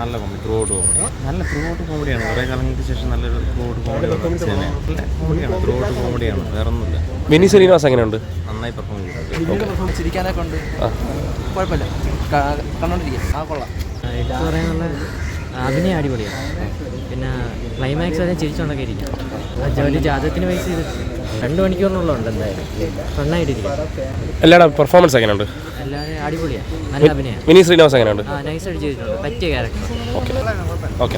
നല്ല comedy, through out comedy. നല്ല through out കോമഡിയാണ്. കുറേ കാലങ്ങൾക്ക് ശേഷം നല്ലൊരു ത്രൂ ഔട്ട് കോമഡി കോമഡിയാണ്, ത്രൂ ഔട്ട് കോമഡിയാണ്, വേറെ ഒന്നുമില്ല. വിനീത് ശ്രീനിവാസ് എങ്ങനെയുണ്ട്? നന്നായി പെർഫോം ചെയ്തിട്ടുണ്ട്. ചിരിക്കാനൊക്കെ ഉണ്ട്, കുഴപ്പമില്ല, കണ്ടോണ്ടിരിക്കാം. ആ കൊള്ളാം. എടുത്തു പറയാനുള്ള അഭിനയം അടിപൊളിയാണ്. പിന്നെ ക്ലൈമാക്സ് വരെ ചിരിച്ചുകൊണ്ടൊക്കെ ഇരിക്കാം. ഒരു ജാതകത്തിന് ബേസ് ചെയ്ത് 2 മണിക്കൂറിനുള്ളുണ്ട്. എന്തായാലും നന്നായിട്ടിരിക്കും. എല്ലാവരുടെ പെർഫോമൻസ് എങ്ങനെയുണ്ട്? എല്ലാവരും അടിപൊളിയാണ്, നല്ല അഭിനയം. വിനീത് ശ്രീനിവാസ് എങ്ങനെയുണ്ട്? നൈസായിട്ട് ചെയ്തിട്ടുണ്ട്, പറ്റിയ ക്യാരക്ടർ. ഓക്കെ.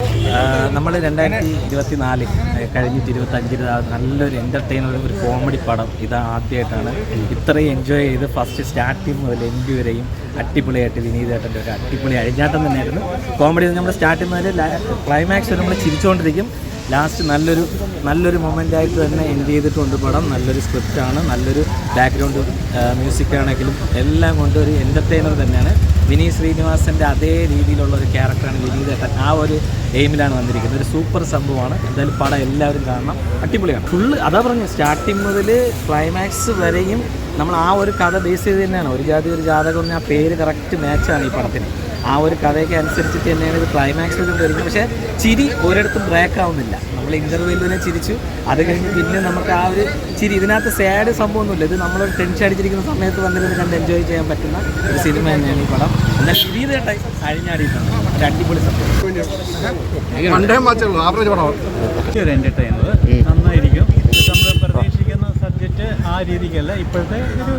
നമ്മൾ 2024 കഴിഞ്ഞിട്ട് 25 നല്ലൊരു എൻ്റർടൈനർ, ഒരു കോമഡി പടം ഇത് ആദ്യമായിട്ടാണ്. ഇത്രയും എൻജോയ് ചെയ്ത് ഫസ്റ്റ് സ്റ്റാർട്ടിങ് മുതൽ എൻഡ് വരെയും അടിപൊളിയായിട്ട് വിനീതേട്ടൻ്റെ ഒരു അടിപൊളി അഴിഞ്ഞാട്ടം തന്നെയായിരുന്നു. കോമഡി നമ്മൾ സ്റ്റാർട്ട് ചെയ്യുന്നതിൽ ക്ലൈമാക്സ് നമ്മൾ ചിരിച്ചുകൊണ്ടിരിക്കും. ലാസ്റ്റ് നല്ലൊരു മൊമെൻ്റായിട്ട് തന്നെ എൻഡ് ചെയ്തിട്ടുണ്ട് പടം. നല്ലൊരു സ്ക്രിപ്റ്റാണ്, നല്ലൊരു ബാക്ക്ഗ്രൗണ്ട് മ്യൂസിക്കാണെങ്കിലും എല്ലാം കൊണ്ട് ഒരു എൻ്റർടൈനർ തന്നെയാണ്. വിനീത് ശ്രീനിവാസൻ്റെ അതേ രീതിയിലുള്ള ഒരു ക്യാരക്ടറാണ് വിനീതേട്ടൻ. ആ ഒരു എയിമിലാണ് വന്നിരിക്കുന്നത്. ഒരു സൂപ്പർ സംഭവമാണ്. എന്തായാലും പടം എല്ലാവരും കാണണം, അടിപൊളിയാണ്. ഫുള്ള് അതാ പറഞ്ഞു, സ്റ്റാർട്ടിങ് മുതൽ ക്ലൈമാക്സ് വരെയും നമ്മൾ ആ ഒരു കഥ ബേസ് ചെയ്ത് തന്നെയാണ്. ഒരു ജാതകം പറഞ്ഞാൽ ആ പേര് കറക്റ്റ് മാച്ചാണ് ഈ പടത്തിന്. ആ ഒരു കഥയൊക്കെ അനുസരിച്ചിട്ട് തന്നെയാണ് ഇത് ക്ലൈമാക്സ് വരുന്നത്. പക്ഷേ ചിരി ഒരിടത്തും ബ്രേക്ക് ആവുന്നില്ല. നമ്മൾ ഇൻ്റർവ്യൂവിൽ തന്നെ ചിരിച്ചു, അത് കഴിഞ്ഞ് പിന്നെ നമുക്ക് ആ ഒരു ചിരി, ഇതിനകത്ത് സാഡ് സംഭവമൊന്നുമില്ല. ഇത് നമ്മളൊരു ടെൻഷൻ അടിച്ചിരിക്കുന്ന സമയത്ത് വന്നിരുന്ന് കണ്ട് എൻജോയ് ചെയ്യാൻ പറ്റുന്ന ഒരു സിനിമ തന്നെയാണ് ഈ പടം. എന്നാൽ വിനീതേട്ടായി അഴിഞ്ഞാടിയിട്ടുണ്ട്, ഒരു അടിപൊളി സംഭവം. ഒരു എൻ്റർടൈനർ നന്നായിരിക്കും. നമ്മൾ പ്രതീക്ഷിക്കുന്ന സബ്ജക്റ്റ് ആ രീതിക്കല്ല ഇപ്പോഴത്തെ ഒരു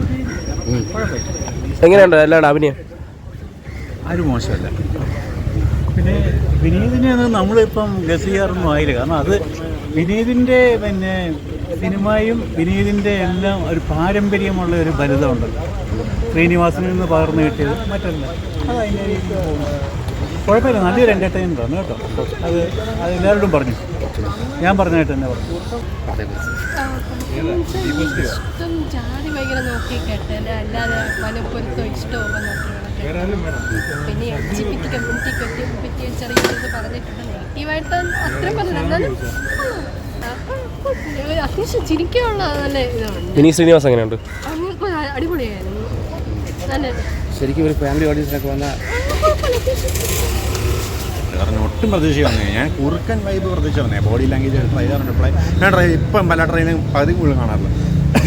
കുഴപ്പമില്ല. എങ്ങനെയുണ്ട് എല്ലാവരുടെ അഭിനയം? ആരും മോശമല്ല. പിന്നെ വിനീതിനെ നമ്മളിപ്പം ഗസ് ചെയ്യാറൊന്നും ആയില്ല. കാരണം അത് വിനീതിൻ്റെ പിന്നെ സിനിമയും വിനീതിൻ്റെ എല്ലാം ഒരു പാരമ്പര്യമുള്ള ഒരു ഫലിതമുണ്ടല്ലോ. ശ്രീനിവാസനിൽ നിന്ന് പകർന്നു കിട്ടിയത് മറ്റല്ല. അത് അതിൻ്റെ കുഴപ്പമില്ല, നല്ലൊരു എൻ്റർടൈനറാണ് കേട്ടോ. അത് എല്ലാവരോടും പറഞ്ഞു, ഞാൻ പറഞ്ഞായിട്ട് തന്നെ പറഞ്ഞു. ഇഷ്ടം ജാതി ഭയങ്കര നോക്കി കേട്ടല്ലേ, അല്ലാതെ മനപ്പൊരുത്തോ ഇഷ്ടമൊക്കെ നോക്കി. പിന്നെ LGBT കമ്മ്യൂണിറ്റിക്ക് പറ്റിയ ചെറിയ പറഞ്ഞിട്ടുണ്ട്. നെഗറ്റീവായിട്ട് അത്രയും പറഞ്ഞില്ല, എന്നാലും അത്യാവശ്യം ചിരിക്കാനുള്ള നല്ല ഇതാണ്. വിനീത് ശ്രീനിവാസ് എങ്ങനെയുണ്ട്? അടിപൊളിയായിരുന്നു, നല്ല ശരിക്കും ഒരു ഫാമിലി ഓഡിയൻസിനൊക്കെ വന്നാൽ കാരണം ഒട്ടും പ്രതീക്ഷ വന്നേ. ഞാൻ കുറുക്കൻ വൈബ് പ്രതീക്ഷ വന്നേ. ബോഡി ലാംഗ്വേജ് ട്രൈ ഞാൻ ഇപ്പം പല ട്രെയിനും പതിവ് കൂടുതൽ കാണാറില്ല.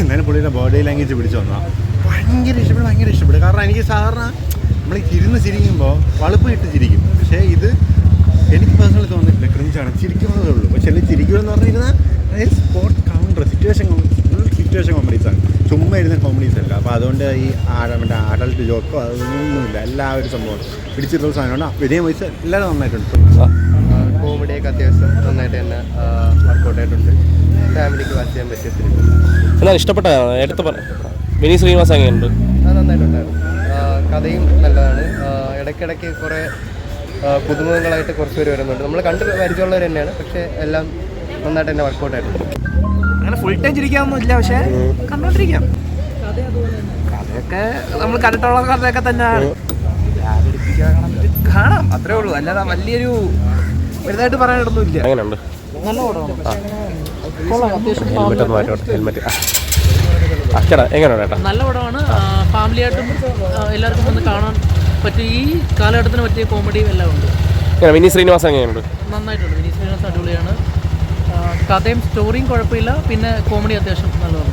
എന്നാലും പുള്ളിയുടെ ബോഡി ലാംഗ്വേജ് പിടിച്ചു വന്നാൽ ഭയങ്കര ഇഷ്ടപ്പെടും. കാരണം എനിക്ക് സാധാരണ നമ്മൾ ഇരുന്ന് ചിരിക്കുമ്പോൾ വളുപ്പ് ഇട്ട് ചിരിക്കും. പക്ഷേ ഇത് എനിക്ക് പേഴ്സണലി തോന്നിയിട്ടില്ല, ക്രിഞ്ചാണ്, ചിരിക്കുന്നതേ ഉള്ളൂ. പക്ഷേ ചിരിക്കുമെന്ന് പറഞ്ഞിരുന്നാൽ അതായത് സ്പോട്ട് കൗണ്ടർ സിറ്റുവേഷൻ കോമഡീസാണ്, ചുമ്മാ ഇരുന്ന കോമഡീസ് അല്ല. അപ്പോൾ അതുകൊണ്ട് ഈ മറ്റേ അഡൽട്ട് ജോക്കോ അതൊന്നുമില്ല. എല്ലാവരും സംഭവം പിടിച്ചിട്ടുള്ള സാധനമാണ്. വിജയം വയസ്സ് എല്ലാവരും നന്നായിട്ടുണ്ട്. കോമഡിയൊക്കെ അത്യാവശ്യം നന്നായിട്ട് തന്നെ വർക്കൗട്ട് ആയിട്ടുണ്ട്. ഫാമിലിക്ക് വാച്ച് ചെയ്യാൻ പറ്റിയ സിനിമ. എന്നാൽ ഇഷ്ടപ്പെട്ട വിനീത് ശ്രീനിവാസ് എങ്ങനെയുണ്ട്? അത് നന്നായിട്ടുണ്ടായിരുന്നു. കഥയും നല്ലതാണ്. ഇടയ്ക്കിടയ്ക്ക് കുറേ പുതുമുഖങ്ങളായിട്ട് കുറച്ച് പേര് വരുന്നുണ്ട്. നമ്മൾ കണ്ട് പരിചയമുള്ളവർ തന്നെയാണ്, പക്ഷേ എല്ലാം നന്നായിട്ട് തന്നെ വർക്കൗട്ട് ആയിട്ടുണ്ട്. അങ്ങനെ ഫുൾ ടൈം ചിരിക്കാനൊന്നുമില്ല, പക്ഷേ കണ്ടോണ്ടിരിക്കാം. കഥയൊക്കെ നമ്മൾ കണ്ടിട്ടുള്ള കഥയൊക്കെ തന്നെയാണ്. കാണാം, അത്രേ ഉള്ളൂ. അല്ലാതെ വലിയൊരു വലുതായിട്ട് പറയാനൊന്നുമില്ല. എങ്ങനെയുണ്ട്? നല്ല പടമാണ്. എങ്ങനെയാണ്? നല്ല പടമാണ്. ഫാമിലിയായിട്ടും എല്ലാവർക്കും വന്ന് കാണാൻ പറ്റിയ ഈ കാലഘട്ടത്തിന് പറ്റിയ കോമഡിയും എല്ലാം ഉണ്ട്. വിനീത് ശ്രീനിവാസ് എങ്ങനെയുണ്ട്? നന്നായിട്ടുണ്ട്. വിനീത് ശ്രീനിവാസ് അടിപൊളിയാണ്. കഥയും സ്റ്റോറിയും കുഴപ്പമില്ല. പിന്നെ കോമഡി അത്യാവശ്യം നല്ലതാണ്.